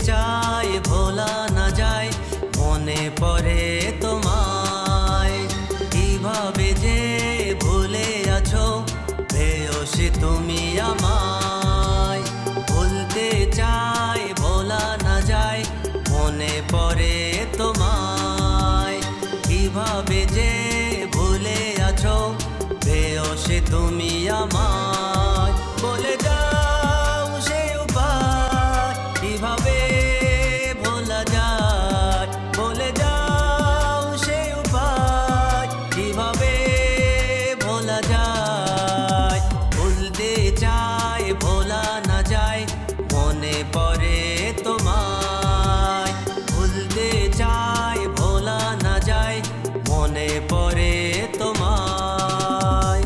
চাই ভোলা না যায়, মনে পড়ে তোমায়। কিভাবে যে ভুলে আছো প্রেয়সী তুমি আমায়। ভুলতে চাই ভোলা না যায়, মনে পড়ে তোমায়। কিভাবে যে ভুলে আছো প্রেয়সী তুমি আমায়। বলে যাও সে উপায় কিভাবে ভোলা যায়। বলে যাও সে উপায় কিভাবে ভোলা যায়। ভুলতে চাই ভোলা না যায়, মনে পড়ে তোমায়। ভুলতে চাই ভোলা না যায়, মনে পড়ে তোমায়।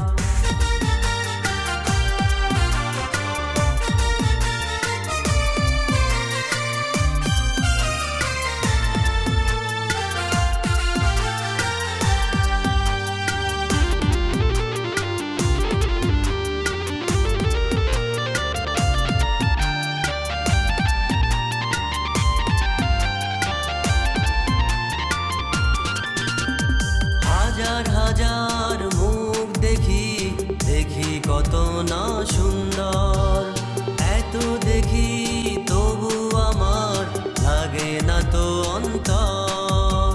হাজার হাজার মুখ দেখি, দেখি কত না সুন্দর। এত দেখি তবু আমার লাগে না তো অন্তর।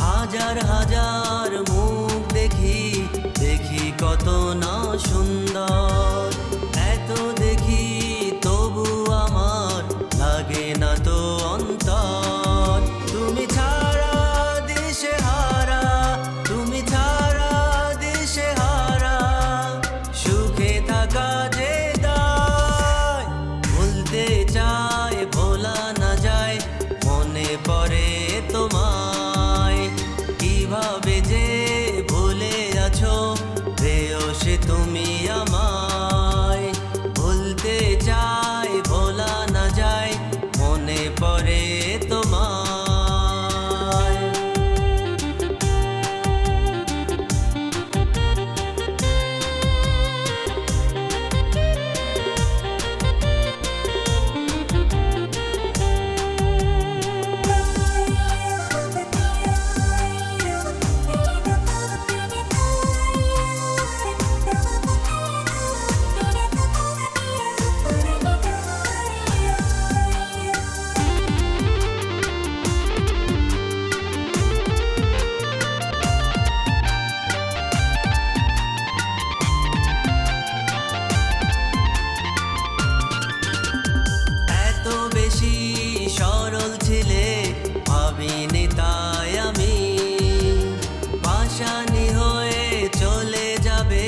হাজার হাজার মুখ দেখি, দেখি কত না সুন্দর। এত দেখি তবু আমার লাগে না তো অন্তর। তুমি ছাড়া দিশে হারা, তুমি ছাড়া দিশে হারা, সুখে থাকা যে দায়। ভুলতে চাই ভোলা না যায়, মনে পড়ে তোমায়। কিভাবে যে ভুলে আছো প্রেয়সী তুমি আমায়। ভুলতে চাই ভোলা না যায়, মনে পড়ে তোমায়। সরল ছিলে ভাবিনি তাই আমি। ভাসানি হয়ে চলে যাবে,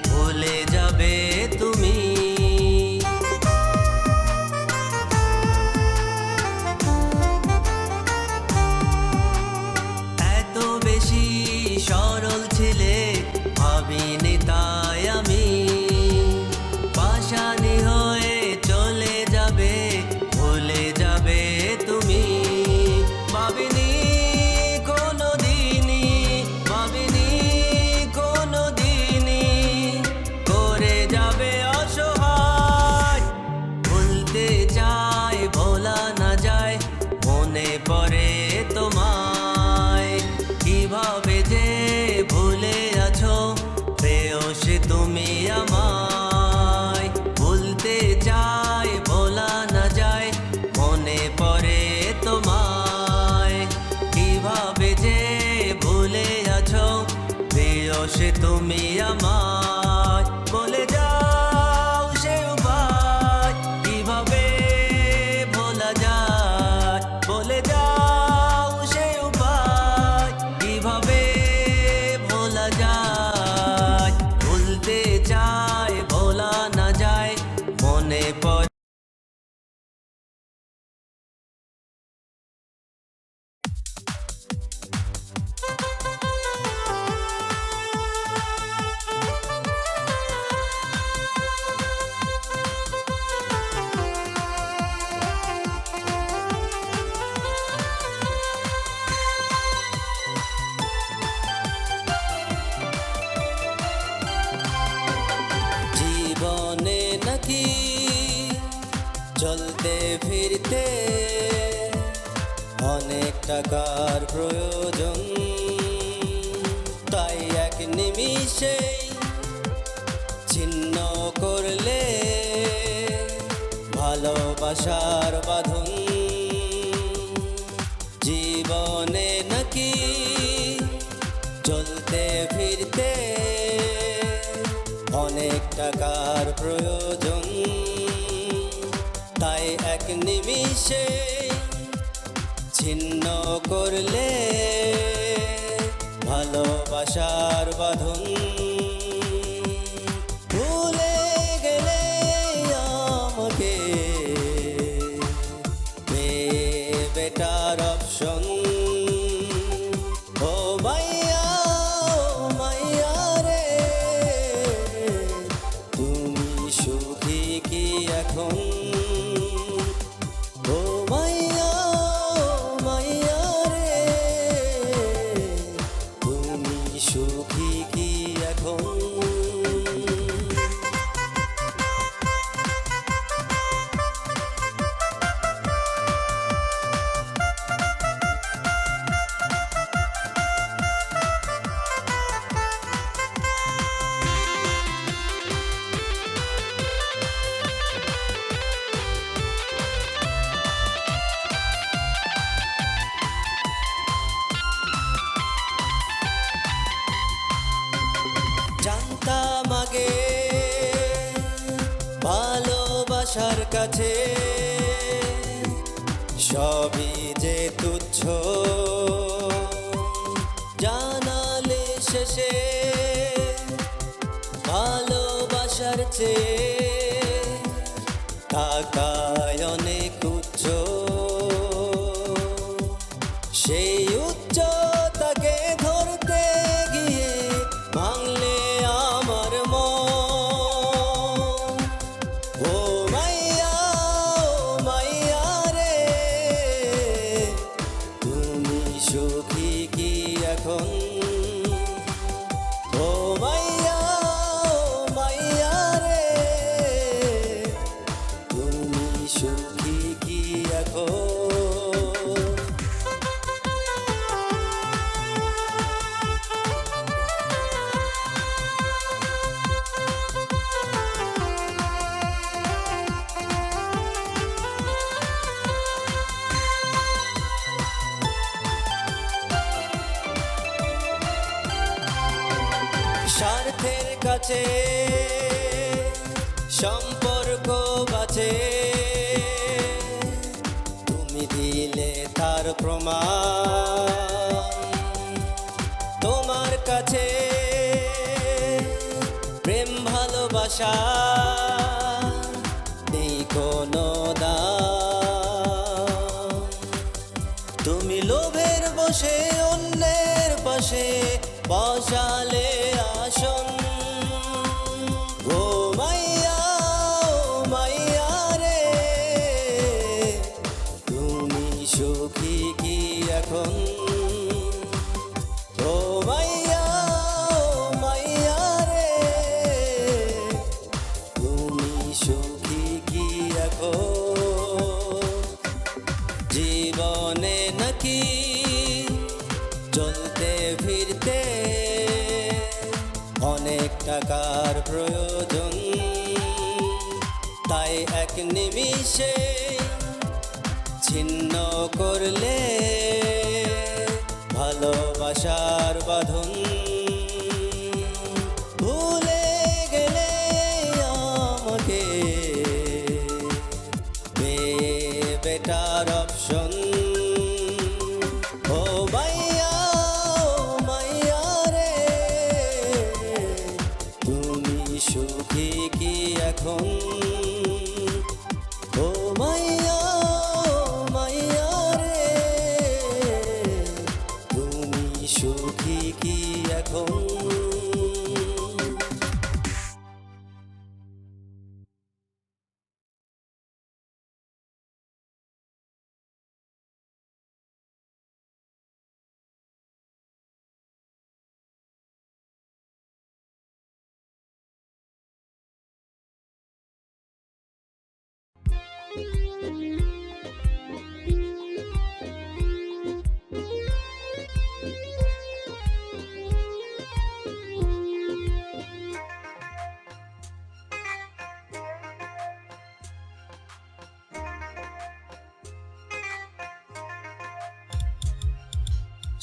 ভুলে যাবে তুমি। এত বেশি সরল ছিলে ভাবিনি তাই আমি। ভাসানি হয়ে চলে যাবে, ভুলে যাবে তুমি। ভাবিনি কোনো দিনই, ভাবিনি কোনো দিনই করে যাবে অসহায়। ভুলতে চাই ভোলা না যায়, মনে পড়ে তোমায়। কিভাবে যে ভুলে আছো প্রেয়সী তুমি আমায়। ভুলতে চাই ভোলা না যায়, মনে পড়ে তোমায়। কিভাবে যে ভুলে আছো প্রেয়সী তুমি আমায়। বলে যাও সে উপায় কিভাবে ভোলা যায়। বলে যাও সে উপায় কিভাবে ভোলা যায়। চলতে ফিরতে অনেক টাকার প্রয়োজন, তাই এক নিমিষে ছিন্ন করলে ভালোবাসার বাঁধন। জীবনে নাকি চলতে ফিরতে অনেক টাকার প্রয়োজন, তাই এক নিমিষে ছিন্ন করলে ভালোবাসার বাঁধন। ভুলে গেলে আমাকে বেটার অপশন। ও মাইয়া, ও মাইয়া রে, তুমি সুখী কি এখন? ও মাইয়া, ও মাইয়া রে, তুমি সুখী কি এখন? জানতাম আগে ভালোবাসার কাছে সবই যে তুচ্ছ, জানালে শেষে ভালোবাসার চেয়ে টাকায় অনেক উচ্চ। সেই উচ্চতাকে ধরতে গিয়ে ভাঙলে আমার মন। ও মাইয়া, ও মাইয়া রে, তুমি সুখী কি এখন? ও মাইয়া, ও মাইয়া রে, তুমি সুখী কি এখন? স্বার্থের কাছে সম্পর্ক বাঁচে, তুমি দিলে তার প্রমাণ। তোমার কাছে প্রেম ভালোবাসা নেই কোনো দাম। তুমি লোভের বসে অন্যের পাশে বসালে আসন। ও মাইয়া, ও মাইয়া রে, তুমি সুখী কি এখন? ও মাইয়া, ও মাইয়া রে, তুমি সুখী কি এখন? জীবনে নাকি চলতে ফিরতে অনেক টাকার প্রয়োজন, তাই এক নিমিষে ছিন্ন করলে ভালোবাসার বাঁধন। ভুলে গেলে আমাকে বেটার অপশন। ও মাইয়া, ও মাইয়া রে, তুমি সুখী কি এখন? ও মাইয়া, ও মাইয়া রে, তুমি সুখী কি এখন? Thank you.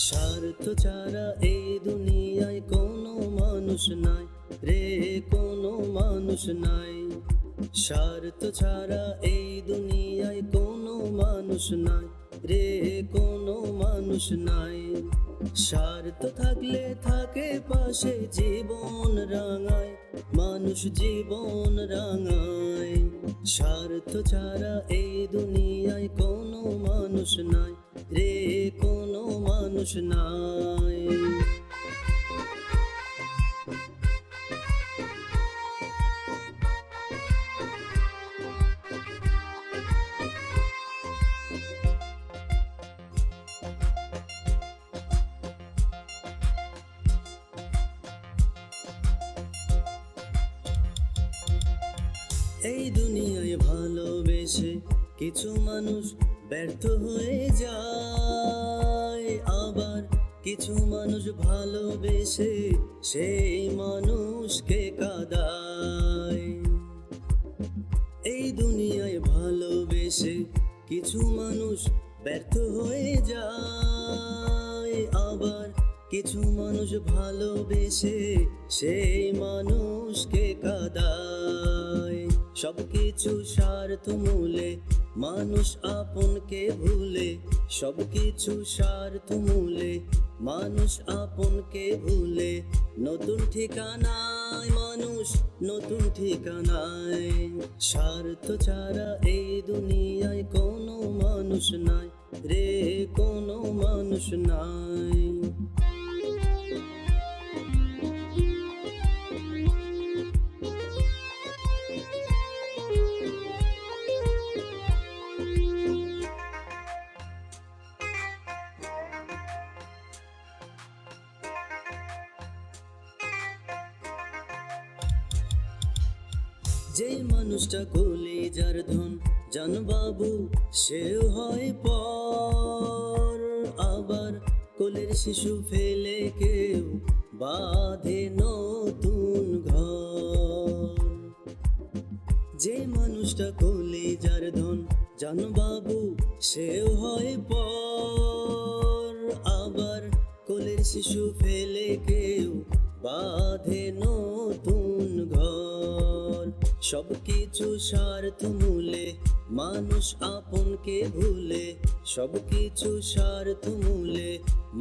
স্বার্থ ছাড়া এই দুনিয়ায় কোনো মানুষ নাই রে, কোনো মানুষ নাই। স্বার্থ ছাড়া এই দুনিয়ায় কোনো মানুষ নাই রে, কোনো মানুষ নাই। স্বার্থ থাকলে থাকে পাশে জীবন রাঙায়, মানুষ জীবন রাঙায়। স্বার্থ ছাড়া এই দুনিয়ায় কোনো মানুষ নাই রে, কোনো মানুষ নাই। এই দুনিয়ায় ভালোবেসে কিছু মানুষ ব্যর্থ হয়ে যায়, আবার কিছু মানুষ ভালোবেসে সেই মানুষকে কাঁদায়। এই দুনিয়ায় ভালোবেসে কিছু মানুষ ব্যর্থ হয়ে যায়, আবার কিছু মানুষ ভালোবেসে সেই মানুষকে কাঁদায়। সবকিছু স্বার্থ মূলে মানুষ আপনকে ভুলে, সবকিছু স্বার্থ মূলে মানুষ আপনকে ভুলে। নতুন ঠিকানায় মানুষ, নতুন ঠিকানায়। স্বার্থ ছাড়া এই দুনিয়ায় কোনো মানুষ নাই রে, কোনো মানুষ নাই। যেই মানুষটা কলিজার ধন জান বাবু, সেও হয় পর, আবার কোলের শিশু ফেলে কেউ বাঁধে নতুন ঘর। যে মানুষটা কলিজার ধন জান বাবু, সেও হয় পর, আবার কোলের শিশু ফেলে কেউ বাঁধে নতুন ঘর। সবকিছু স্বার্থ মূলে মানুষ আপনকে ভুলে, সবকিছু স্বার্থ মূলে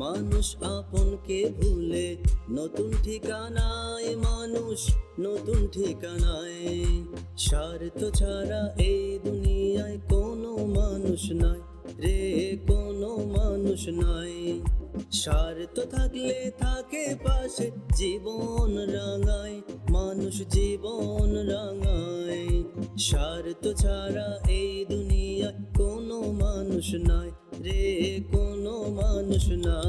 মানুষ আপনকে ভুলে। নতুন ঠিকানায় মানুষ, নতুন ঠিকানায়। স্বার্থ ছাড়া এই দুনিয়ায় কোনো মানুষ নাই রে, কোনো মানুষ নাই। স্বার্থ থাকলে থাকে পাশে জীবন রাঙায়, মানুষ জীবন রাঙায়। স্বার্থ ছাড়া এই দুনিয়ায় কোনো মানুষ নাই রে, কোনো মানুষ নাই।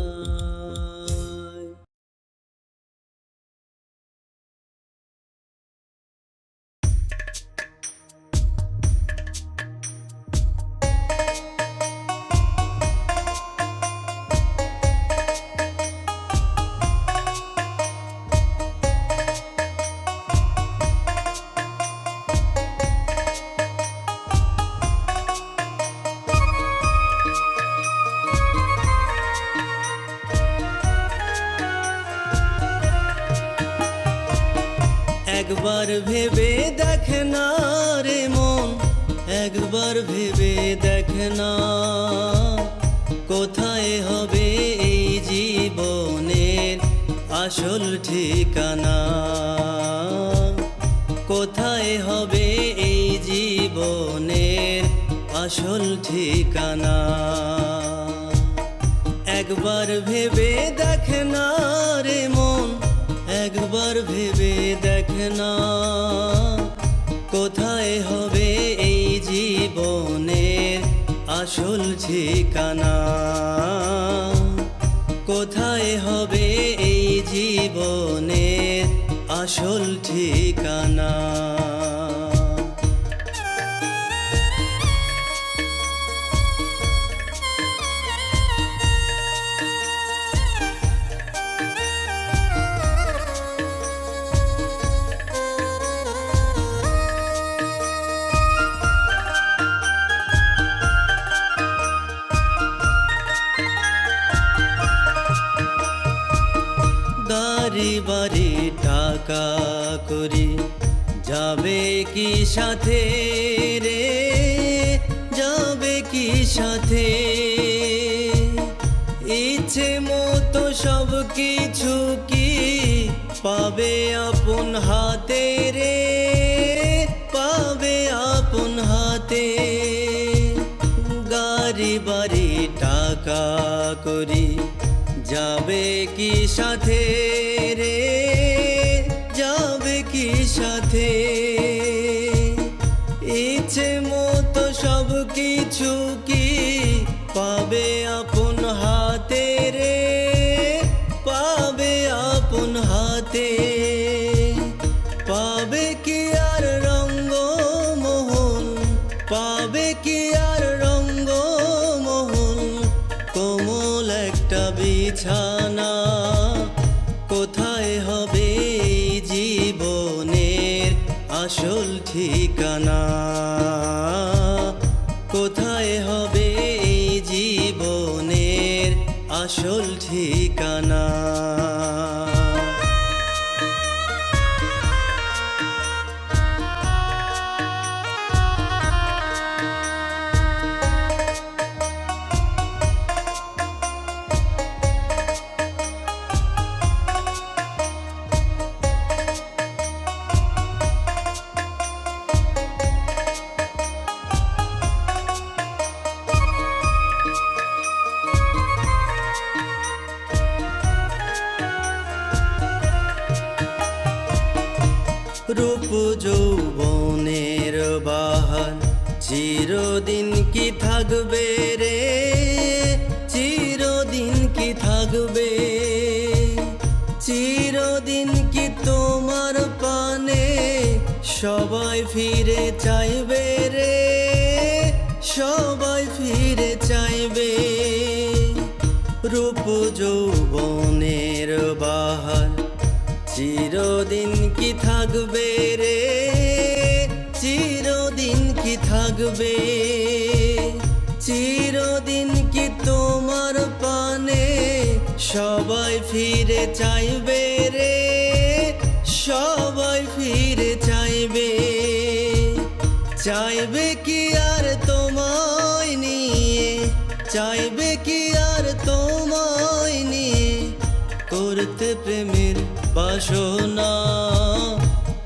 একবার ভেবে দেখ না রে মন, একবার ভেবে দেখ না, কোথায় হবে এই জীবনের আসল ঠিকানা। কোথায় হবে এই জীবনের আসল ঠিকানা। একবার ভেবে দেখ না রে মন, একবার ভেবে দেখ না, কোথায় হবে এই জীবনের আসল ঠিকানা। কোথায় হবে এই জীবনের আসল ঠিকানা। গাড়ি বাড়ি টাকা করি যাবে কি সাথে রে, যাবে কি সাথে? ইচ্ছে মতো সব কিছু কি পাবে আপন হাতে রে, পাবে আপন হাতে। গাড়ি বাড়ি টাকা করি যাবে কি সাথে রে, যাবে কি সাথে? ইচ্ছে মতো সব কিছু কি পাবে আপন হাতে রে, পাবে আপন হাতে। পাবে কি আর রঙ্গ মোহন, পাবে কি আর রঙ্গ মোহন, কোমল একটা বিছানা? কোথায় হবে এই জীবনের আসল ঠিকানা? কোথায় হবে এই জীবনের আসল ঠিকানা? রূপ যৌবনের বাহার চিরদিন কি থাকবে রে, চিরদিন কি থাকবে? চিরদিন কি তোমার পানে সবাই ফিরে চাইবে রে, সবাই ফিরে চাইবে? রূপ যৌবনের বাহার চিরদিন কি থাকবে রে, চিরদিন কি থাকবে? চিরদিন কি তোমার পানে সবাই ফিরে চাইবে রে, সবাই ফিরে চাইবে? চাইবে কি আর তোমায় নিয়ে, চাইবে কি আর তোমায় নিয়ে করতে প্রেমের বাসনা?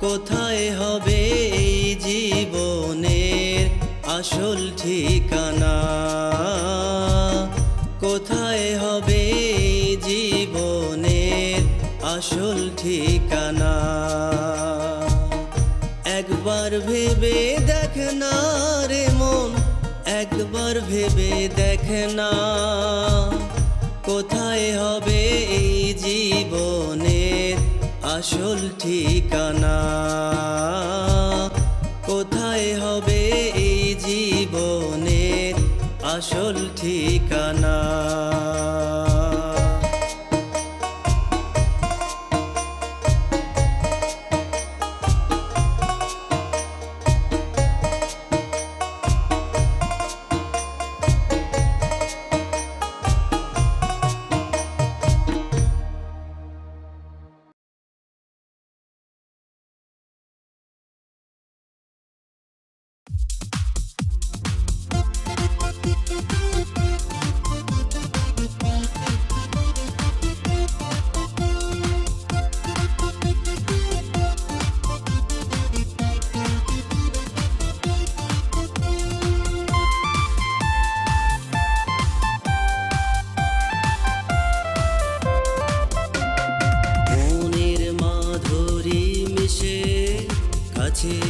কোথায় হবে এই জীবনের আসল ঠিকানা? কোথায় হবে এই জীবনের আসল ঠিকানা? একবার ভেবে দেখ না রে মন, একবার ভেবে দেখ না, কোথায় হবে এই জীবনের আসল ঠিকানা? কোথায় হবে এই জীবনের আসল ঠিকানা?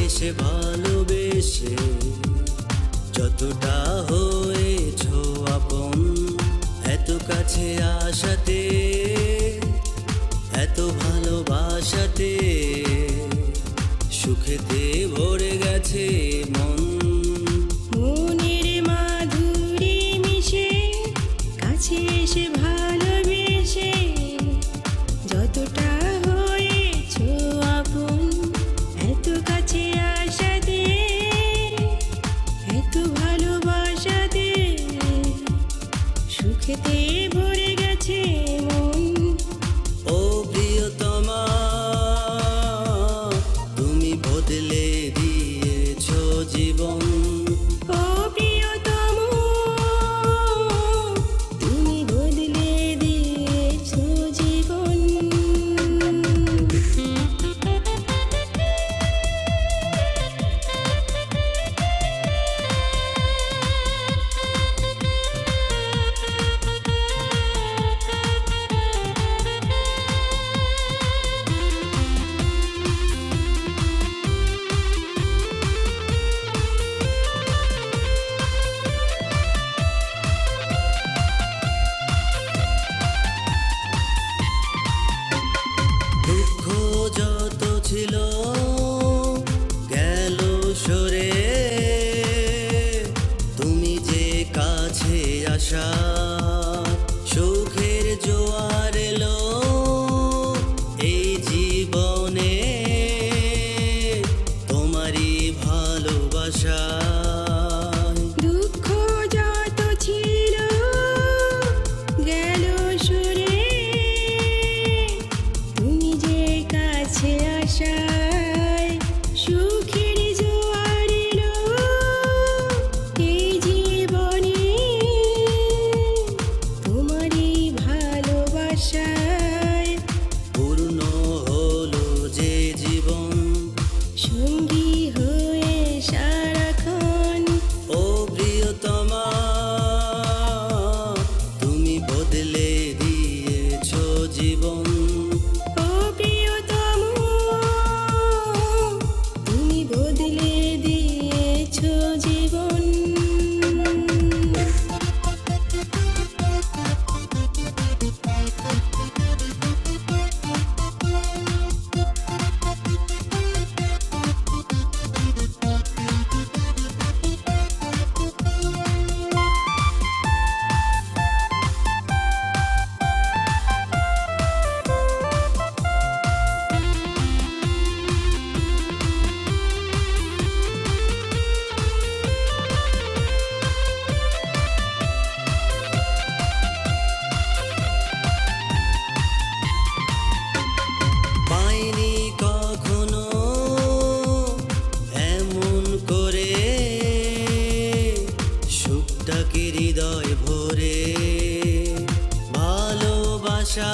এসে ভালোবেসে যতটা হয়েছো আপন, এত কাছে আসাতে, এত ভালোবাসাতে, সুখেতে ভরে গেছে মন। মনের মাধুরী মিশে কাছে এসে ভালোবেসে যতটা হয়েছো আপন, এত কাছে আসাতে, এত ভালোবাসাতে, সুখেতে ভরে গেছে মন। ও প্রিয় ভালোবাসা সুখের জোয়ার এলো এই জীবনে তোমারই ভালোবাসা দুঃখ যত ছিল গেল সরে তুমি যে কাছে আসায় সুখের জোয়ার এলো এই জীবনে তোমারই ভালোবাসায় পূর্ণ হলো যে জীবন সঙ্গী হয়ে সারাক্ষণ ও প্রিয়তমা তুমি বদলে দিয়েছো জীবন ও প্রিয়তম তুমি বদলে দিয়েছো জীবন পাইনি কখনো এমন করে সুখটাকে হৃদয় ভরে ভালোবাসা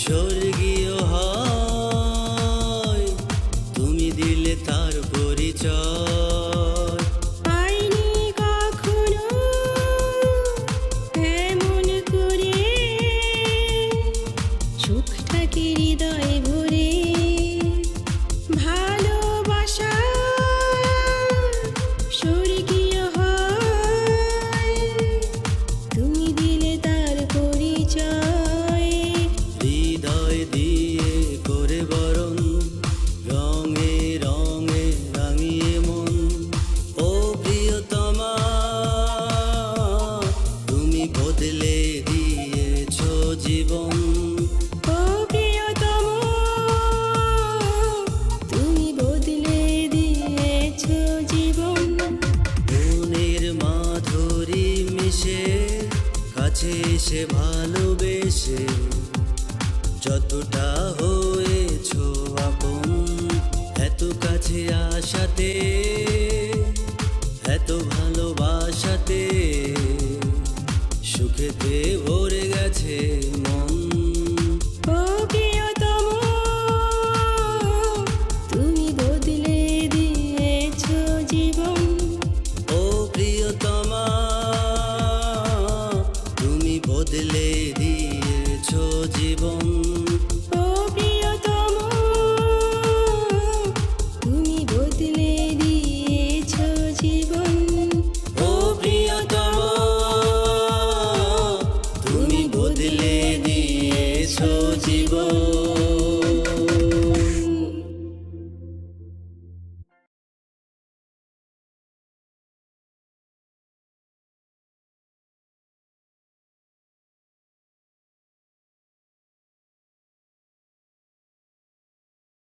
স্বর্গীয় হয় তুমি দিলে তার পরিচয় পাইনি কখনো এমন করে সুখটাকে হৃদয় ভরে ভালোবাসা স্বর্গীয় হয় তুমি দিলে তার পরিচয় হৃদয় দিয়ে করে বরণ রঙে রঙে রাঙিয়ে মন ও প্রিয়তমা তুমি বদলে দিয়েছো জীবন ও প্রিয়তম তুমি বদলে দিয়েছো জীবন মনের মাধুরী মিশে কাছে এসে ভালোবেসে যতটা হয়েছো আপন এত কাছে আসাতে এত ভালোবাসাতে সুখেতে ভরে গেছে